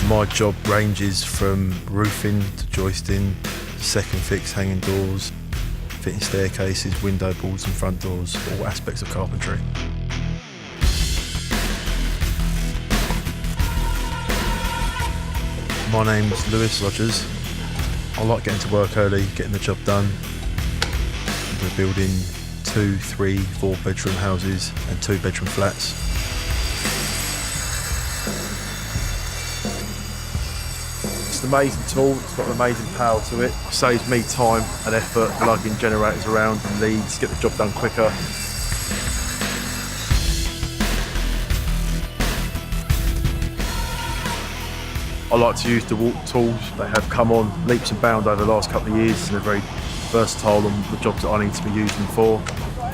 My job ranges from roofing to joisting, second fix hanging doors, fitting staircases, window boards and front doors, all aspects of carpentry. My name's Lewis Rogers. I like getting to work early, getting the job done. We're building 2, 3, 4 bedroom houses and 2 bedroom flats. It's an amazing tool, it's got an amazing power to it. It saves me time and effort lugging generators around and leads, get the job done quicker. I like to use DeWalt tools. They have come on leaps and bounds over the last couple of years and they're very versatile on the jobs that I need to be using them for.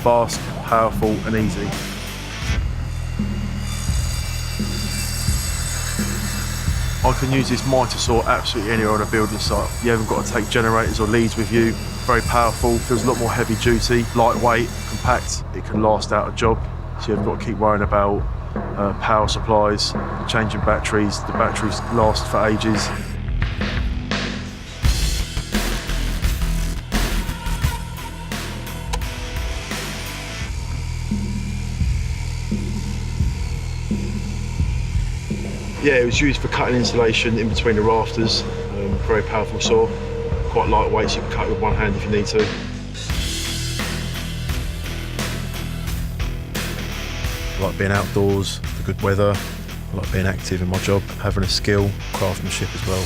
Fast, powerful and easy. I can use this mitre saw absolutely anywhere on a building site. You haven't got to take generators or leads with you. Very powerful, feels a lot more heavy duty, lightweight, compact. It can last out a job, so you haven't got to keep worrying about power supplies, changing batteries. The batteries last for ages. Yeah, it was used for cutting insulation in between the rafters. Very powerful saw, quite lightweight, so you can cut it with one hand if you need to. I like being outdoors, the good weather. I like being active in my job, having a skill, craftsmanship as well.